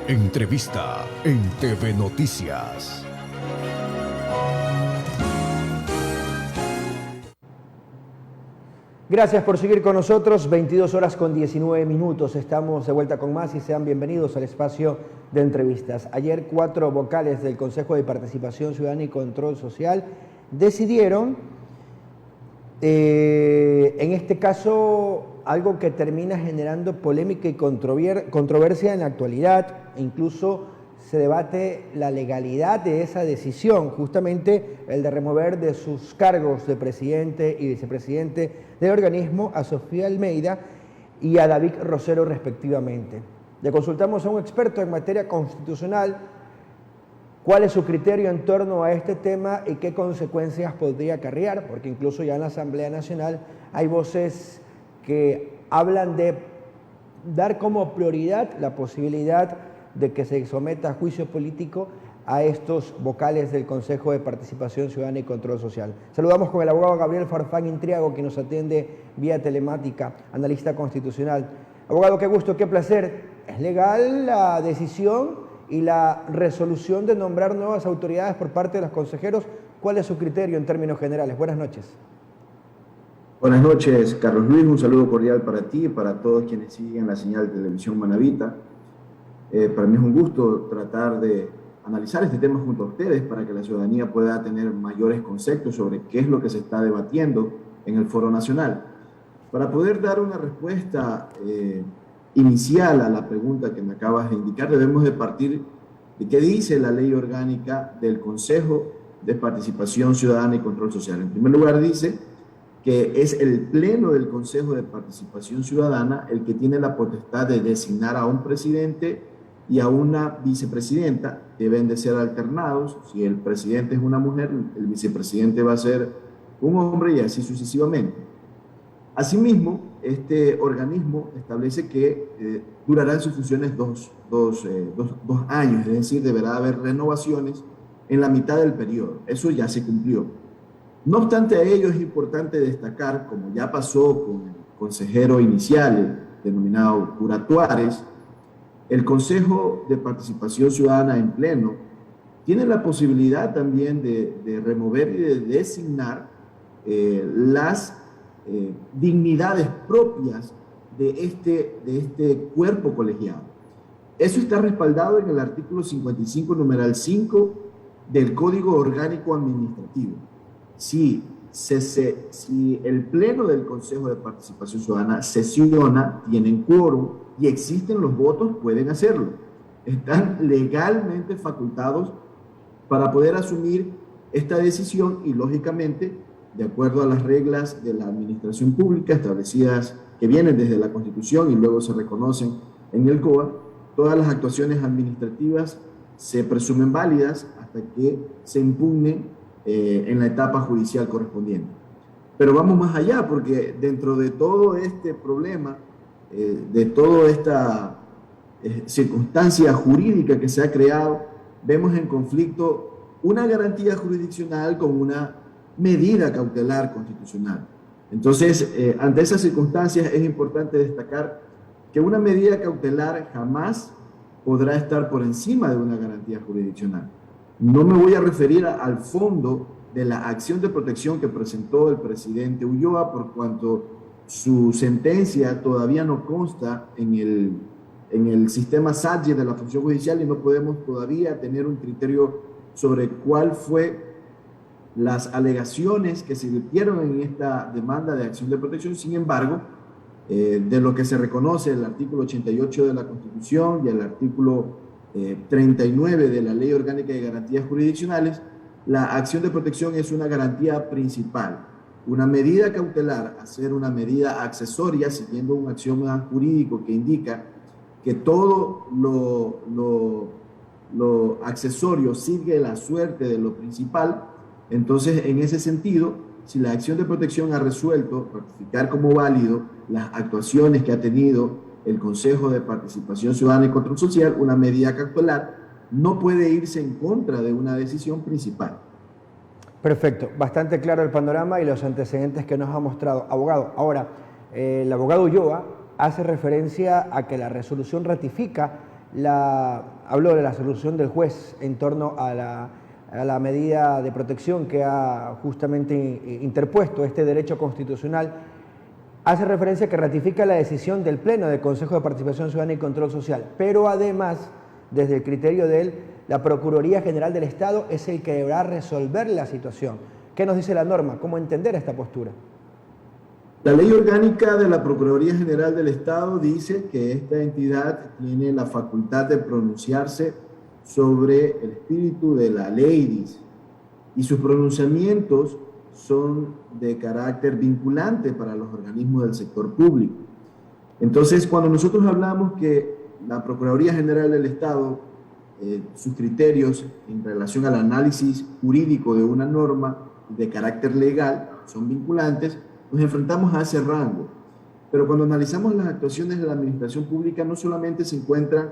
Entrevista en TV Noticias. Gracias por seguir con nosotros, 22 horas con 19 minutos. Estamos de vuelta con más y sean bienvenidos al espacio de entrevistas. Ayer 4 vocales del Consejo de Participación Ciudadana y Control Social decidieron, en este caso, algo que termina generando polémica y controversia en la actualidad. Incluso se debate la legalidad de esa decisión, justamente el de remover de sus cargos de presidente y vicepresidente del organismo a Sofía Almeida y a David Rosero respectivamente. Le consultamos a un experto en materia constitucional cuál es su criterio en torno a este tema y qué consecuencias podría acarrear, porque incluso ya en la Asamblea Nacional hay voces que hablan de dar como prioridad la posibilidad de que se someta a juicio político a estos vocales del Consejo de Participación Ciudadana y Control Social. Saludamos con el abogado Gabriel Farfán Intriago, que nos atiende vía telemática, analista constitucional. Abogado, qué gusto, qué placer. ¿Es legal la decisión y la resolución de nombrar nuevas autoridades por parte de los consejeros? ¿Cuál es su criterio en términos generales? Buenas noches. Buenas noches, Carlos Luis. Un saludo cordial para ti y para todos quienes siguen la señal de televisión Manavita. Para mí es un gusto tratar de analizar este tema junto a ustedes para que la ciudadanía pueda tener mayores conceptos sobre qué es lo que se está debatiendo en el Foro Nacional. Para poder dar una respuesta inicial a la pregunta que me acabas de indicar, debemos de partir de qué dice la Ley Orgánica del Consejo de Participación Ciudadana y Control Social. En primer lugar, dice que es el Pleno del Consejo de Participación Ciudadana el que tiene la potestad de designar a un presidente y a una vicepresidenta. Deben de ser alternados. Si el presidente es una mujer, el vicepresidente va a ser un hombre y así sucesivamente. Asimismo, este organismo establece que durarán sus funciones dos años, es decir, deberá haber renovaciones en la mitad del periodo. Eso ya se cumplió. No obstante a ello, es importante destacar, como ya pasó con el consejero inicial, denominado Cura Tuárez, el Consejo de Participación Ciudadana en pleno tiene la posibilidad también de remover y de designar las dignidades propias de este cuerpo colegiado. Eso está respaldado en el artículo 55, numeral 5 del Código Orgánico Administrativo. Si el Pleno del Consejo de Participación Ciudadana sesiona, tienen quórum y existen los votos, pueden hacerlo. Están legalmente facultados para poder asumir esta decisión y, lógicamente, de acuerdo a las reglas de la administración pública establecidas que vienen desde la Constitución y luego se reconocen en el COA, todas las actuaciones administrativas se presumen válidas hasta que se impugnen en la etapa judicial correspondiente. Pero vamos más allá, porque dentro de todo este problema, de toda esta circunstancia jurídica que se ha creado, vemos en conflicto una garantía jurisdiccional con una medida cautelar constitucional. Entonces, ante esas circunstancias es importante destacar que una medida cautelar jamás podrá estar por encima de una garantía jurisdiccional. No me voy a referir al fondo de la acción de protección que presentó el presidente Ulloa, por cuanto su sentencia todavía no consta en el sistema SAGE de la función judicial y no podemos todavía tener un criterio sobre cuál fue las alegaciones que se vertieron en esta demanda de acción de protección. Sin embargo, de lo que se reconoce el artículo 88 de la Constitución y el artículo 39 de la Ley Orgánica de Garantías Jurisdiccionales, la acción de protección es una garantía principal. Una medida cautelar, hacer una medida accesoria, siguiendo un axioma jurídico que indica que todo lo accesorio sigue la suerte de lo principal. Entonces, en ese sentido, si la acción de protección ha resuelto ratificar como válido las actuaciones que ha tenido el Consejo de Participación Ciudadana y Control Social, una medida cautelar no puede irse en contra de una decisión principal. Perfecto, bastante claro el panorama y los antecedentes que nos ha mostrado. Abogado, ahora, el abogado Ulloa hace referencia a que la resolución ratifica habló de la solución del juez en torno a la medida de protección que ha justamente interpuesto este derecho constitucional. Hace referencia que ratifica la decisión del Pleno del Consejo de Participación Ciudadana y Control Social, pero además, desde el criterio de él, la Procuraduría General del Estado es el que deberá resolver la situación. ¿Qué nos dice la norma? ¿Cómo entender esta postura? La ley orgánica de la Procuraduría General del Estado dice que esta entidad tiene la facultad de pronunciarse sobre el espíritu de la ley, dice, y sus pronunciamientos son de carácter vinculante para los organismos del sector público. Entonces, cuando nosotros hablamos que la Procuraduría General del Estado, sus criterios en relación al análisis jurídico de una norma de carácter legal son vinculantes, nos enfrentamos a ese rango. Pero cuando analizamos las actuaciones de la administración pública, no solamente se encuentran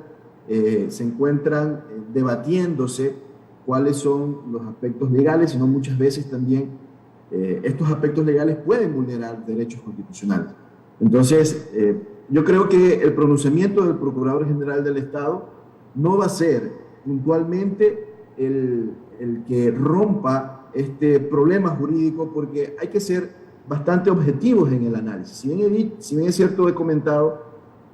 debatiéndose cuáles son los aspectos legales, sino muchas veces también estos aspectos legales pueden vulnerar derechos constitucionales. Entonces, yo creo que el pronunciamiento del Procurador General del Estado no va a ser puntualmente el que rompa este problema jurídico, porque hay que ser bastante objetivos en el análisis. Si bien es cierto, he comentado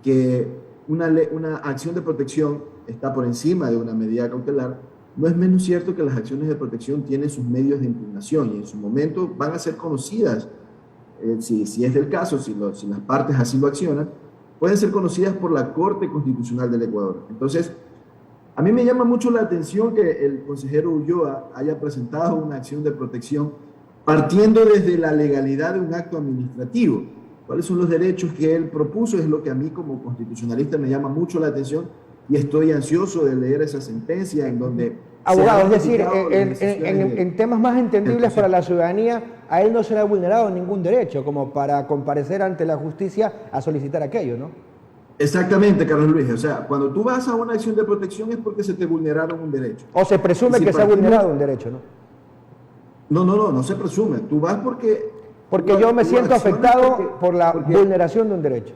que una acción de protección está por encima de una medida cautelar, no es menos cierto que las acciones de protección tienen sus medios de impugnación y en su momento van a ser conocidas, si es del caso, si las partes así lo accionan, pueden ser conocidas por la Corte Constitucional del Ecuador. Entonces, a mí me llama mucho la atención que el consejero Ulloa haya presentado una acción de protección partiendo desde la legalidad de un acto administrativo. ¿Cuáles son los derechos que él propuso? Es lo que a mí como constitucionalista me llama mucho la atención y estoy ansioso de leer esa sentencia en donde... Abogado, es decir, en temas más entendibles para la ciudadanía, a él no se le ha vulnerado ningún derecho, como para comparecer ante la justicia a solicitar aquello, ¿no? Exactamente, Carlos Luis. O sea, cuando tú vas a una acción de protección es porque se te vulneraron un derecho. O se presume que se ha vulnerado un derecho, ¿no? No se presume. Tú vas porque... Porque yo me siento afectado por la vulneración de un derecho.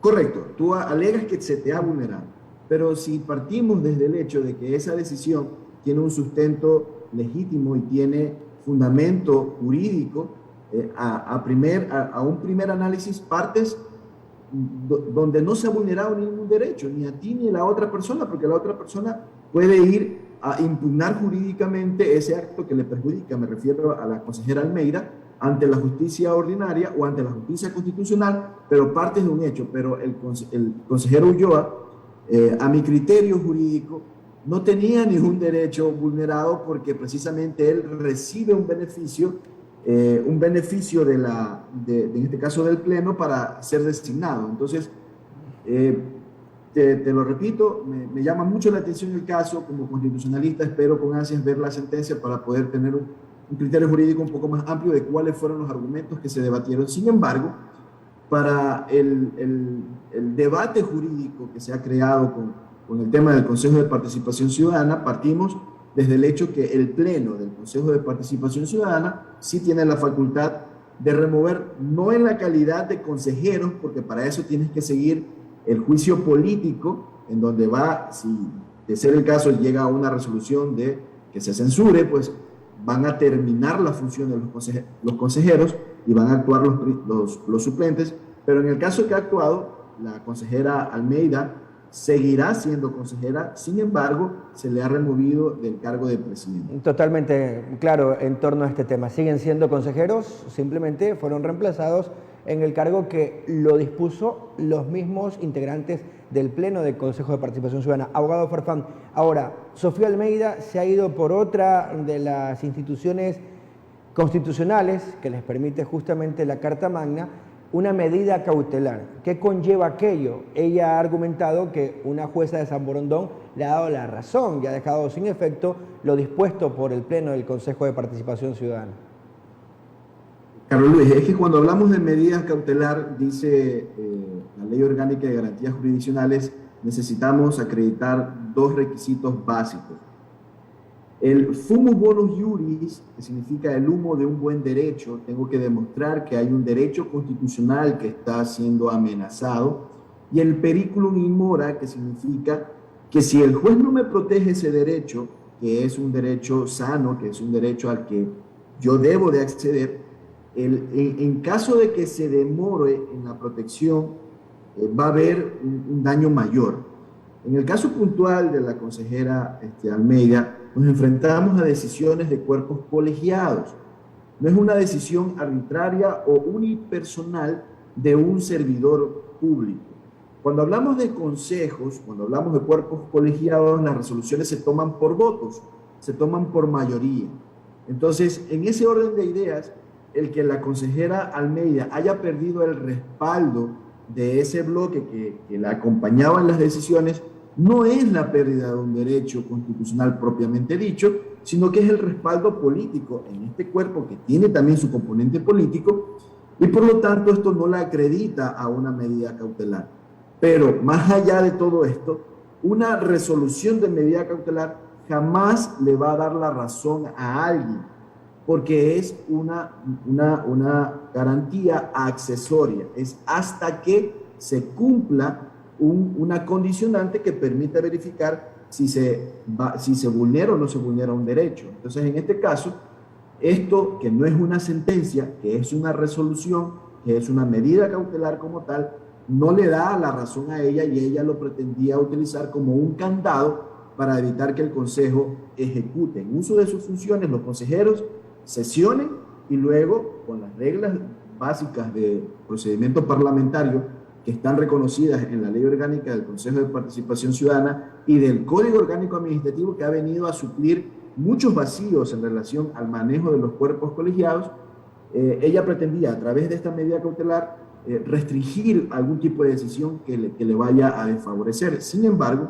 Correcto. Tú alegas que se te ha vulnerado. Pero si partimos desde el hecho de que esa decisión tiene un sustento legítimo y tiene fundamento jurídico, a un primer análisis partes donde no se ha vulnerado ningún derecho, ni a ti ni a la otra persona, porque la otra persona puede ir a impugnar jurídicamente ese acto que le perjudica, me refiero a la consejera Almeida, ante la justicia ordinaria o ante la justicia constitucional, pero partes de un hecho. Pero el consejero Ulloa, a mi criterio jurídico, no tenía ningún derecho vulnerado porque precisamente él recibe un beneficio en este caso del Pleno, para ser designado. Entonces, te lo repito, me llama mucho la atención el caso. Como constitucionalista espero con ansias ver la sentencia para poder tener un criterio jurídico un poco más amplio de cuáles fueron los argumentos que se debatieron. Sin embargo, para el debate jurídico que se ha creado con el tema del Consejo de Participación Ciudadana, partimos desde el hecho que el Pleno del Consejo de Participación Ciudadana sí tiene la facultad de remover, no en la calidad de consejeros, porque para eso tienes que seguir el juicio político, en donde va, si de ser el caso llega a una resolución de que se censure, pues van a terminar la función de los consejeros y van a actuar los suplentes. Pero en el caso que ha actuado, la consejera Almeida seguirá siendo consejera, sin embargo, se le ha removido del cargo de presidente. Totalmente claro en torno a este tema. Siguen siendo consejeros, simplemente fueron reemplazados en el cargo que lo dispuso los mismos integrantes del Pleno del Consejo de Participación Ciudadana. Abogado Farfán, ahora, Sofía Almeida se ha ido por otra de las instituciones constitucionales que les permite justamente la Carta Magna, una medida cautelar. ¿Qué conlleva aquello? Ella ha argumentado que una jueza de San Borondón le ha dado la razón y ha dejado sin efecto lo dispuesto por el Pleno del Consejo de Participación Ciudadana. Carlos Luis, es que cuando hablamos de medidas cautelar, dice la Ley Orgánica de Garantías Jurisdiccionales, necesitamos acreditar dos requisitos básicos. El fumus bonus iuris, que significa el humo de un buen derecho, tengo que demostrar que hay un derecho constitucional que está siendo amenazado, y el periculum in mora, que significa que si el juez no me protege ese derecho, que es un derecho sano, que es un derecho al que yo debo de acceder, en caso de que se demore en la protección, va a haber un daño mayor. En el caso puntual de la consejera Almeida, nos enfrentamos a decisiones de cuerpos colegiados. No es una decisión arbitraria o unipersonal de un servidor público. Cuando hablamos de consejos, cuando hablamos de cuerpos colegiados, las resoluciones se toman por votos, se toman por mayoría. Entonces, en ese orden de ideas, el que la consejera Almeida haya perdido el respaldo de ese bloque que la acompañaba en las decisiones, no es la pérdida de un derecho constitucional propiamente dicho, sino que es el respaldo político en este cuerpo que tiene también su componente político, y por lo tanto esto no la acredita a una medida cautelar. Pero más allá de todo esto, una resolución de medida cautelar jamás le va a dar la razón a alguien, porque es una garantía accesoria, es hasta que se cumpla una condicionante que permita verificar si se vulnera o no se vulnera un derecho. Entonces, en este caso, esto que no es una sentencia, que es una resolución, que es una medida cautelar como tal, no le da la razón a ella, y ella lo pretendía utilizar como un candado para evitar que el Consejo ejecute en uso de sus funciones, los consejeros sesionen y luego, con las reglas básicas de procedimiento parlamentario que están reconocidas en la Ley Orgánica del Consejo de Participación Ciudadana y del Código Orgánico Administrativo, que ha venido a suplir muchos vacíos en relación al manejo de los cuerpos colegiados, ella pretendía, a través de esta medida cautelar, restringir algún tipo de decisión que le vaya a desfavorecer. Sin embargo,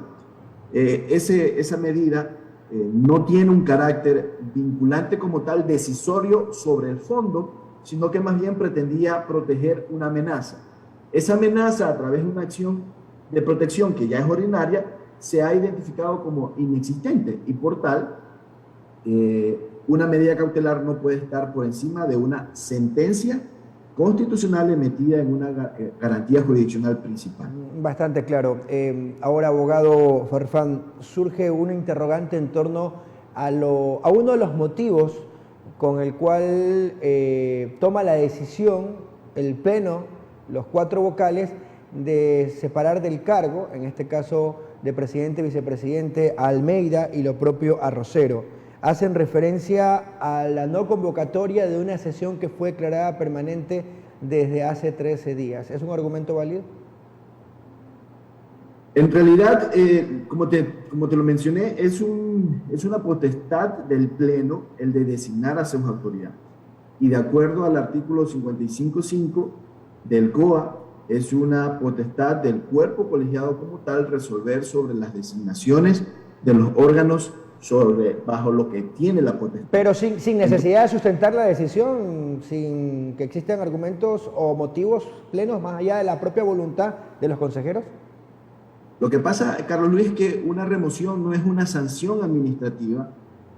esa medida no tiene un carácter vinculante como tal, decisorio sobre el fondo, sino que más bien pretendía proteger una amenaza. Esa amenaza, a través de una acción de protección que ya es ordinaria, se ha identificado como inexistente, y por tal, una medida cautelar no puede estar por encima de una sentencia constitucional emitida en una garantía jurisdiccional principal. Bastante claro. Ahora, abogado Farfán, surge una interrogante en torno a uno de los motivos con el cual toma la decisión el Pleno, los 4 vocales, de separar del cargo, en este caso de presidente y vicepresidente, a Almeida y lo propio a Rosero. Hacen referencia a la no convocatoria de una sesión que fue declarada permanente desde hace 13 días. ¿Es un argumento válido? En realidad, como te lo mencioné, es una potestad del Pleno el de designar a sus autoridades. Y de acuerdo al artículo 55.5 del COA, es una potestad del cuerpo colegiado como tal resolver sobre las designaciones de los órganos bajo lo que tiene la potestad. Pero sin necesidad de sustentar la decisión, sin que existan argumentos o motivos plenos más allá de la propia voluntad de los consejeros. Lo que pasa, Carlos Luis, es que una remoción no es una sanción administrativa,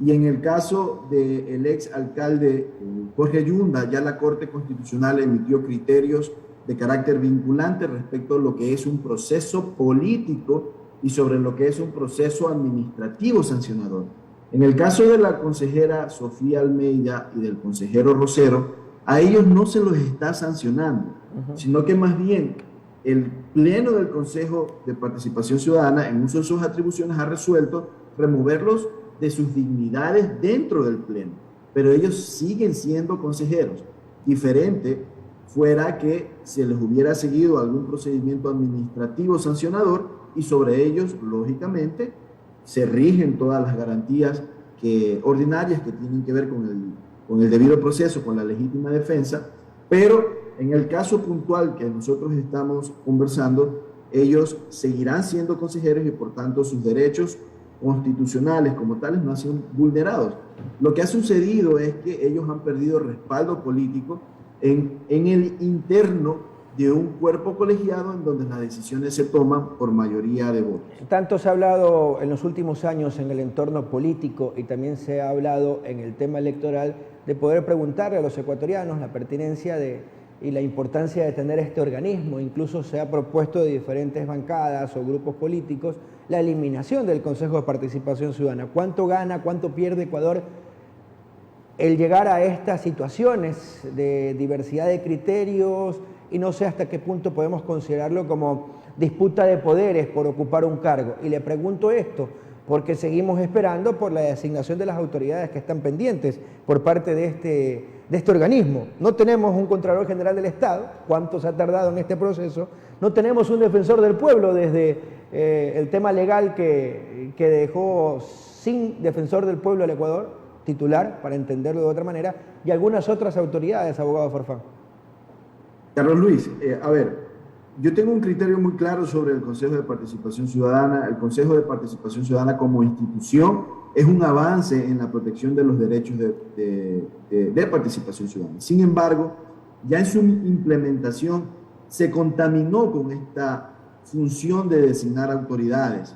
y en el caso del ex alcalde Jorge Yunda, ya la Corte Constitucional emitió criterios de carácter vinculante respecto a lo que es un proceso político y sobre lo que es un proceso administrativo sancionador. En el caso de la consejera Sofía Almeida y del consejero Rosero, a ellos no se los está sancionando, sino que más bien el Pleno del Consejo de Participación Ciudadana, en uso de sus atribuciones, ha resuelto removerlos de sus dignidades dentro del Pleno, pero ellos siguen siendo consejeros. Diferente fuera que se les hubiera seguido algún procedimiento administrativo sancionador, y sobre ellos, lógicamente, se rigen todas las garantías ordinarias que tienen que ver con el debido proceso, con la legítima defensa, pero en el caso puntual que nosotros estamos conversando, ellos seguirán siendo consejeros y por tanto sus derechos constitucionales como tales no han sido vulnerados. Lo que ha sucedido es que ellos han perdido respaldo político en el interno de un cuerpo colegiado en donde las decisiones se toman por mayoría de votos. Tanto se ha hablado en los últimos años en el entorno político y también se ha hablado en el tema electoral de poder preguntarle a los ecuatorianos la pertinencia de y la importancia de tener este organismo. Incluso se ha propuesto de diferentes bancadas o grupos políticos la eliminación del Consejo de Participación Ciudadana. ¿Cuánto gana, cuánto pierde Ecuador el llegar a estas situaciones de diversidad de criterios y no sé hasta qué punto podemos considerarlo como disputa de poderes por ocupar un cargo? Y le pregunto esto porque seguimos esperando por la designación de las autoridades que están pendientes por parte de este organismo. No tenemos un Contralor General del Estado, cuánto se ha tardado en este proceso, no tenemos un defensor del pueblo desde el tema legal que dejó sin defensor del pueblo al Ecuador, titular, para entenderlo de otra manera, y algunas otras autoridades, abogado Farfán. Carlos Luis, a ver, yo tengo un criterio muy claro sobre el Consejo de Participación Ciudadana. El Consejo de Participación Ciudadana como institución es un avance en la protección de los derechos de participación ciudadana. Sin embargo, ya en su implementación se contaminó con esta función de designar autoridades.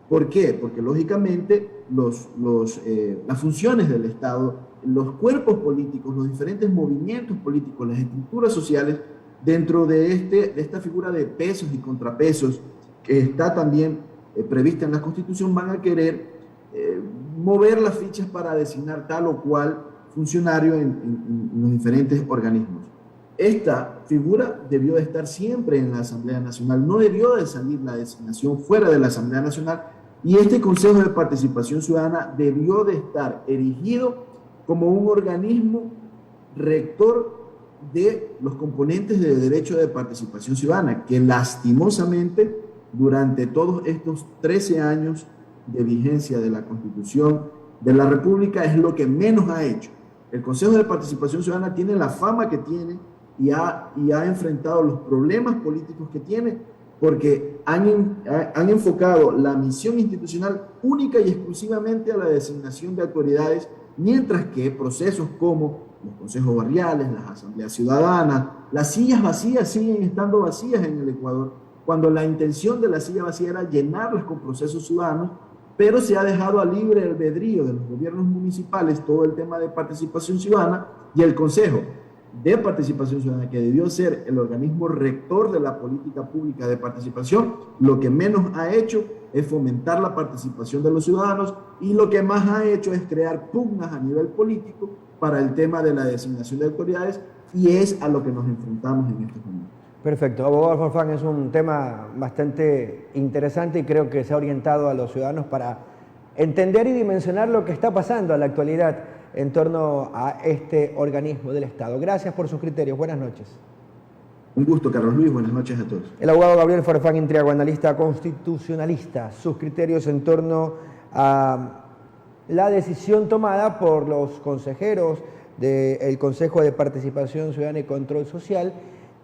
¿Por qué? Porque lógicamente las funciones del Estado, los cuerpos políticos, los diferentes movimientos políticos, las estructuras sociales, dentro de esta figura de pesos y contrapesos que está también prevista en la Constitución, van a querer mover las fichas para designar tal o cual funcionario en los diferentes organismos. Esta figura debió de estar siempre en la Asamblea Nacional, no debió de salir la designación fuera de la Asamblea Nacional, y este Consejo de Participación Ciudadana debió de estar erigido como un organismo rector de los componentes de derecho de participación ciudadana, que lastimosamente durante todos estos 13 años de vigencia de la Constitución de la República es lo que menos ha hecho. El Consejo de Participación Ciudadana tiene la fama que tiene y ha enfrentado los problemas políticos que tiene porque han enfocado la misión institucional única y exclusivamente a la designación de autoridades, mientras que procesos como los consejos barriales, las asambleas ciudadanas, las sillas vacías siguen estando vacías en el Ecuador, cuando la intención de la silla vacía era llenarlas con procesos ciudadanos, pero se ha dejado a libre albedrío de los gobiernos municipales todo el tema de participación ciudadana, y el Consejo de Participación Ciudadana, que debió ser el organismo rector de la política pública de participación, lo que menos ha hecho es fomentar la participación de los ciudadanos, y lo que más ha hecho es crear pugnas a nivel político para el tema de la designación de autoridades, y es a lo que nos enfrentamos en estos momentos. Perfecto. Abogado Farfán, es un tema bastante interesante y creo que se ha orientado a los ciudadanos para entender y dimensionar lo que está pasando en la actualidad en torno a este organismo del Estado. Gracias por sus criterios. Buenas noches. Un gusto, Carlos Luis. Buenas noches a todos. El abogado Gabriel Farfán Intriago, analista constitucionalista. Sus criterios en torno a la decisión tomada por los consejeros del Consejo de Participación Ciudadana y Control Social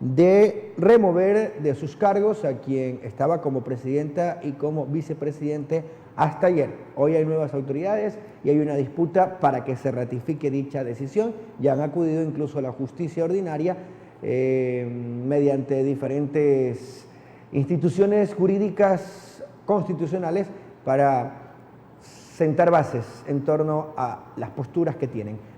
de remover de sus cargos a quien estaba como presidenta y como vicepresidente hasta ayer. Hoy hay nuevas autoridades y hay una disputa para que se ratifique dicha decisión. Ya han acudido incluso a la justicia ordinaria mediante diferentes instituciones jurídicas constitucionales para sentar bases en torno a las posturas que tienen.